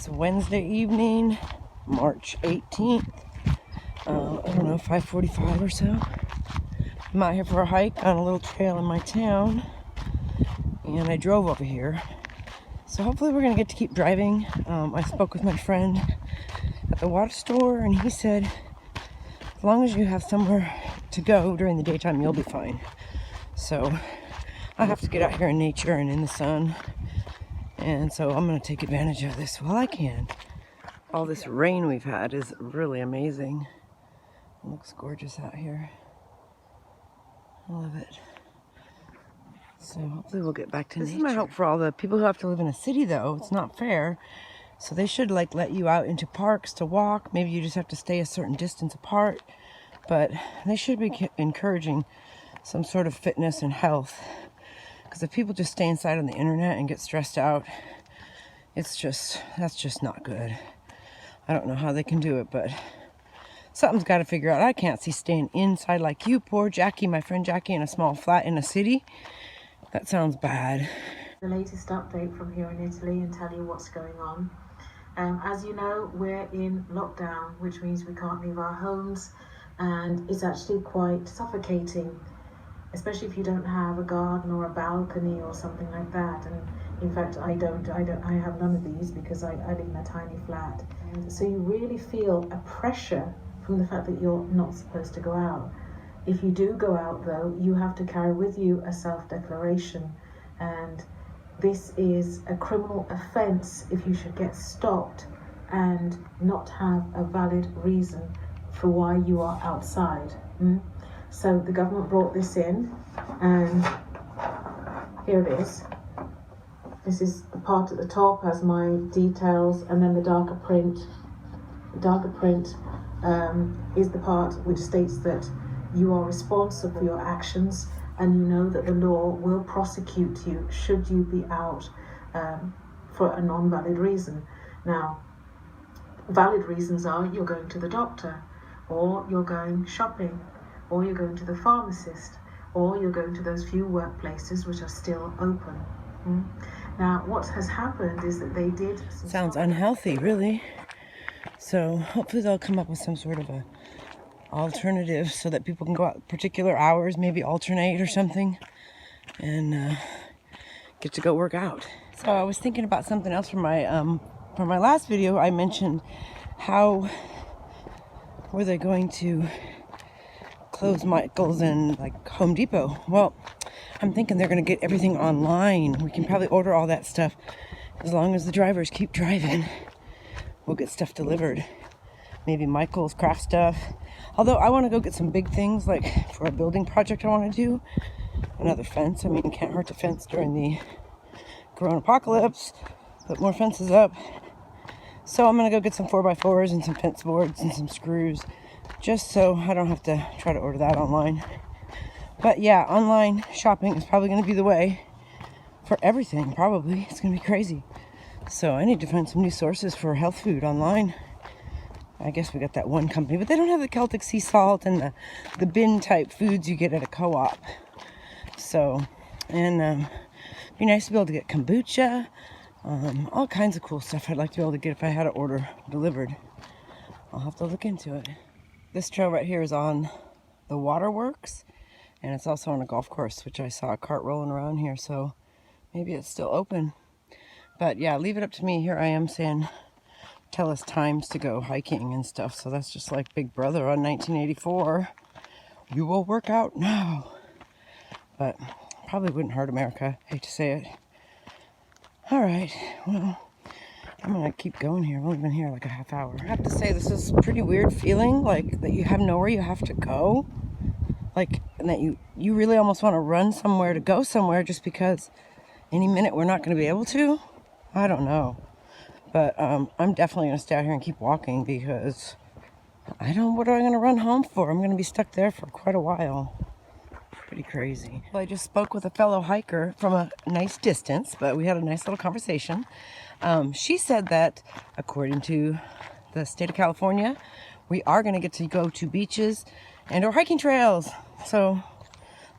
It's Wednesday evening, March 18th. I don't know, 5:45 or so. I'm out here for a hike on a little trail in my town, and I drove over here. So hopefully we're gonna get to keep driving. I spoke with my friend at the water store, and he said as long as you have somewhere to go during the daytime, you'll be fine. So I have to get out here in nature and in the sun, and so I'm gonna take advantage of this while I can. All this rain we've had is really amazing. It looks gorgeous out here. I love it. So hopefully we'll get back to nature. This is my hope for all the people who have to live in a city, though. It's not fair. So they should like let you out into parks to walk. Maybe you just have to stay a certain distance apart. But they should be encouraging some sort of fitness and health. Because if people just stay inside on the internet and get stressed out, that's just not good. I don't know how they can do it, but something's got to figure out. I can't see staying inside like you, poor Jackie, my friend Jackie, in a small flat in a city. That sounds bad. The latest update from here in Italy and tell you what's going on. As you know, we're in lockdown, which means we can't leave our homes, and it's actually quite suffocating, especially if you don't have a garden or a balcony or something like that. And in fact, I have none of these because I live in a tiny flat. And so you really feel a pressure from the fact that you're not supposed to go out. If you do go out, though, you have to carry with you a self-declaration, and this is a criminal offence if you should get stopped and not have a valid reason for why you are outside. So the government brought this in, and here it is. This is the part at the top has my details, and then the darker print. The darker print is the part which states that you are responsible for your actions, and you know that the law will prosecute you should you be out for a non-valid reason. Now, valid reasons are you're going to the doctor, or you're going shopping, or you're going to the pharmacist, or you're going to those few workplaces which are still open. Now, what has happened is that they did... Sounds unhealthy, really. So hopefully they'll come up with some sort of a alternative so that people can go out particular hours, maybe alternate or something, and get to go work out. So I was thinking about something else from my last video. I mentioned how were they going to close Michael's and like Home Depot. Well, I'm thinking they're going to get everything online. We can probably order all that stuff as long as the drivers keep driving. We'll get stuff delivered. Maybe Michael's craft stuff. Although I want to go get some big things, like for a building project I want to do. Another fence. I mean, it can't hurt to fence during the Corona apocalypse. Put more fences up. So I'm going to go get some 4x4s and some fence boards and some screws, just so I don't have to try to order that online. But yeah, online shopping is probably going to be the way for everything, probably. It's going to be crazy. So I need to find some new sources for health food online. I guess we got that one company, but they don't have the Celtic sea salt and the bin type foods you get at a co-op. So, and it'd be nice to be able to get kombucha, all kinds of cool stuff I'd like to be able to get if I had an order delivered. I'll have to look into it. This trail right here is on the waterworks, and it's also on a golf course, which I saw a cart rolling around here, so maybe it's still open. But yeah, leave it up to me. Here I am saying, tell us times to go hiking and stuff. So that's just like Big Brother on 1984. You will work out now. But probably wouldn't hurt America. Hate to say it. All right. Well, I'm going to keep going here. I've only been here like a half hour. I have to say, this is a pretty weird feeling, like that you have nowhere you have to go. Like, and that you really almost want to run somewhere to go somewhere just because any minute we're not going to be able to. I don't know. But I'm definitely going to stay out here and keep walking because what am I going to run home for? I'm going to be stuck there for quite a while. Pretty crazy. Well, I just spoke with a fellow hiker from a nice distance, but we had a nice little conversation. She said that according to the state of California, we are going to get to go to beaches and or hiking trails. So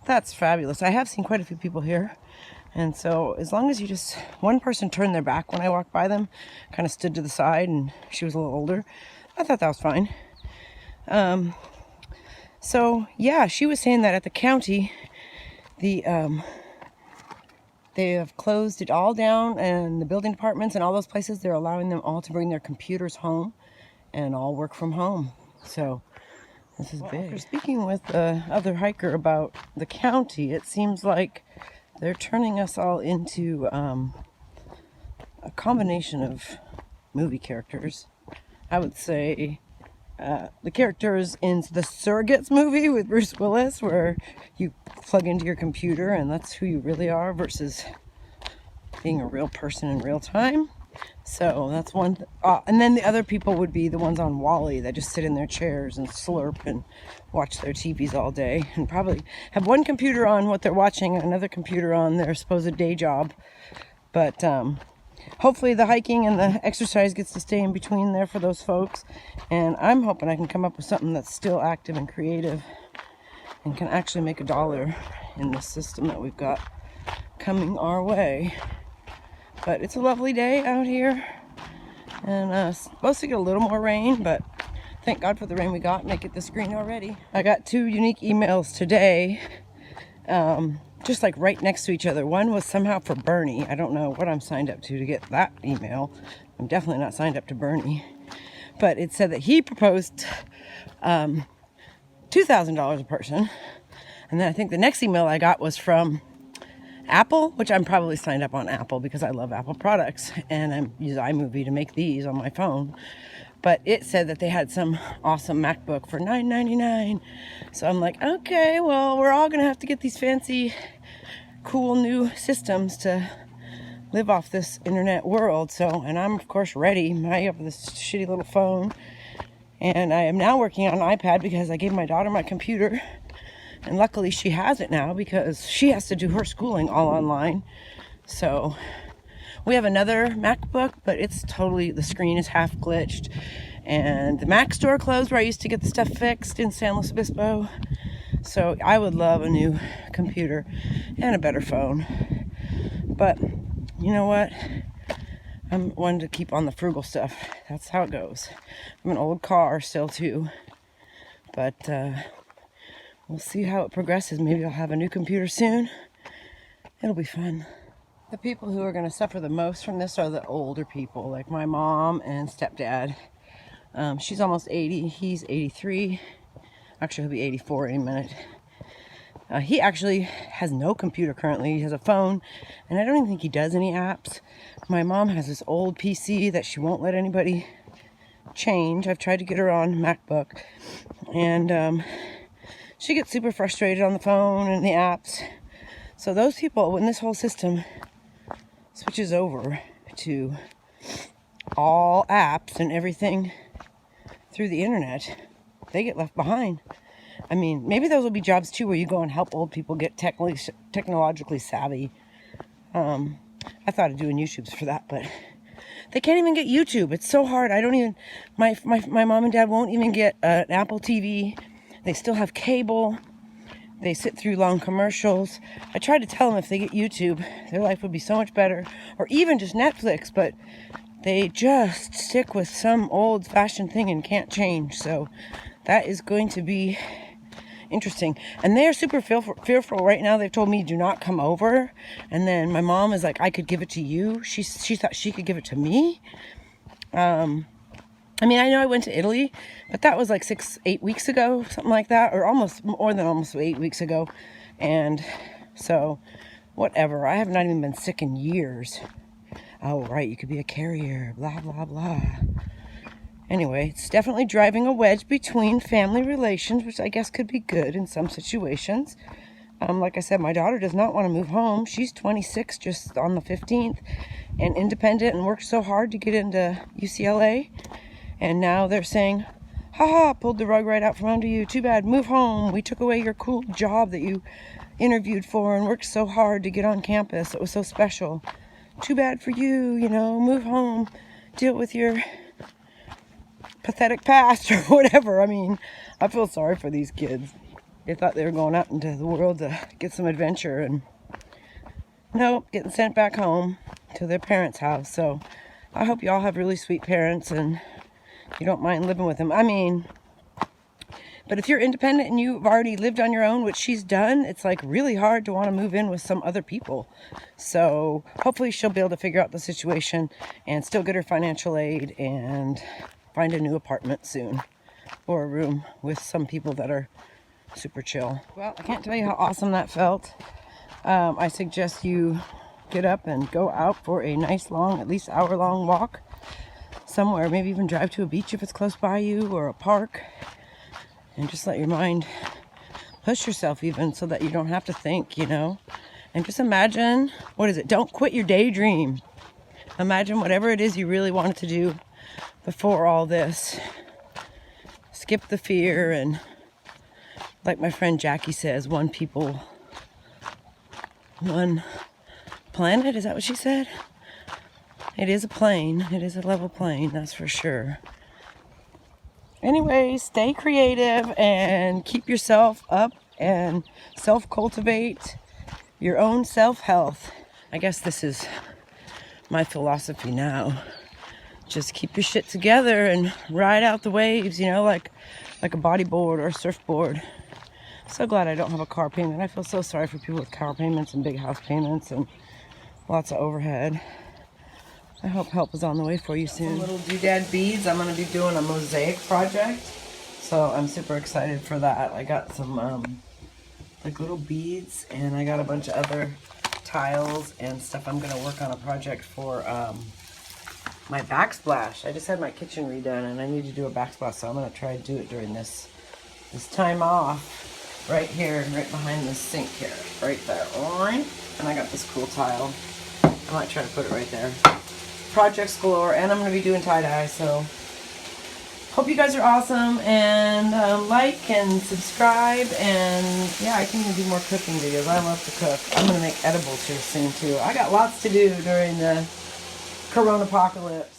that's fabulous. I have seen quite a few people here, And so as long as you just, one person turned their back when I walked by them, kind of stood to the side, and she was a little older. I thought that was fine. So yeah, she was saying that at the county, they have closed it all down, and the building departments and all those places, they're allowing them all to bring their computers home and all work from home. So this is big. After speaking with the other hiker about the county, it seems like they're turning us all into a combination of movie characters. I would say the characters in the Surrogates movie with Bruce Willis, where you plug into your computer and that's who you really are versus being a real person in real time. So that's one. And then the other people would be the ones on Wall-E that just sit in their chairs and slurp and watch their TVs all day and probably have one computer on what they're watching and another computer on their supposed day job. But hopefully the hiking and the exercise gets to stay in between there for those folks. And I'm hoping I can come up with something that's still active and creative and can actually make $1 in this system that we've got coming our way. But it's a lovely day out here, and supposed to get a little more rain, but thank God for the rain we got. Make it this green already. I got 2 unique emails today, just like right next to each other. One was somehow for Bernie. I don't know what I'm signed up to get that email. I'm definitely not signed up to Bernie. But it said that he proposed $2,000 a person. And then I think the next email I got was from Apple, which I'm probably signed up on Apple because I love Apple products and I use iMovie to make these on my phone. But it said that they had some awesome MacBook for $9.99. So I'm like, okay, well, we're all gonna have to get these fancy, cool new systems to live off this internet world. So, and I'm of course ready. I have this shitty little phone, and I am now working on an iPad because I gave my daughter my computer. And luckily she has it now because she has to do her schooling all online. So we have another MacBook, but it's totally, the screen is half glitched. And the Mac store closed where I used to get the stuff fixed in San Luis Obispo. So I would love a new computer and a better phone. But you know what? I'm one to keep on the frugal stuff. That's how it goes. I'm an old car still too. But we'll see how it progresses. Maybe I'll have a new computer soon. It'll be fun. The people who are going to suffer the most from this are the older people, like my mom and stepdad. She's almost 80. He's 83. Actually, he'll be 84 any minute. He actually has no computer currently. He has a phone, and I don't even think he does any apps. My mom has this old PC that she won't let anybody change. I've tried to get her on MacBook, and she gets super frustrated on the phone and the apps. So those people, when this whole system switches over to all apps and everything through the internet, they get left behind. I mean, maybe those will be jobs too where you go and help old people get technologically savvy. I thought of doing YouTubes for that, but they can't even get YouTube. It's so hard. I don't even, my mom and dad won't even get an Apple TV. They still have cable. They sit through long commercials. I tried to tell them if they get YouTube, their life would be so much better. Or even just Netflix, but they just stick with some old-fashioned thing and can't change. So that is going to be interesting. And they are super fearful right now. They've told me, do not come over. And then my mom is like, I could give it to you. She thought she could give it to me. I mean, I know I went to Italy, but that was like 8 weeks ago, something like that, or almost 8 weeks ago. And so, whatever. I have not even been sick in years. Oh, right, you could be a carrier, blah, blah, blah. Anyway, it's definitely driving a wedge between family relations, which I guess could be good in some situations. Like I said, my daughter does not want to move home. She's 26, just on the 15th, and independent, and worked so hard to get into UCLA. And now they're saying, haha, pulled the rug right out from under you. Too bad, move home. We took away your cool job that you interviewed for and worked so hard to get on campus. It was so special. Too bad for you, you know, move home. Deal with your pathetic past or whatever. I mean, I feel sorry for these kids. They thought they were going out into the world to get some adventure, and nope, getting sent back home to their parents' house. So I hope you all have really sweet parents and you don't mind living with them. I mean, but if you're independent and you've already lived on your own, which she's done, it's like really hard to want to move in with some other people. So hopefully she'll be able to figure out the situation and still get her financial aid and find a new apartment soon, or a room with some people that are super chill. Well, I can't tell you how awesome that felt. I suggest you get up and go out for a nice long, at least hour-long walk somewhere. Maybe even drive to a beach if it's close by you, or a park, and just let your mind push yourself even, so that you don't have to think, you know. And just imagine, what is it? Don't quit your daydream. Imagine whatever it is you really wanted to do before all this. Skip the fear, and like my friend Jackie says, one people, one planet. Is that what she said? It is a plane. It is a level plane, that's for sure. Anyway, stay creative and keep yourself up and self-cultivate your own self-health. I guess this is my philosophy now. Just keep your shit together and ride out the waves, you know, like a bodyboard or a surfboard. So glad I don't have a car payment. I feel so sorry for people with car payments and big house payments and lots of overhead. I hope help is on the way for you soon. Some little doodad beads. I'm going to be doing a mosaic project, so I'm super excited for that. I got some like little beads, and I got a bunch of other tiles and stuff. I'm going to work on a project for my backsplash. I just had my kitchen redone, and I need to do a backsplash, so I'm going to try to do it during this time off. Right here, right behind this sink here, right there. Alright, and I got this cool tile. I might try to put it right there. Projects galore, and I'm going to be doing tie-dye, so hope you guys are awesome, and like and subscribe, and yeah, I can even do more cooking videos. I love to cook. I'm going to make edibles here soon too. I got lots to do during the Corona apocalypse.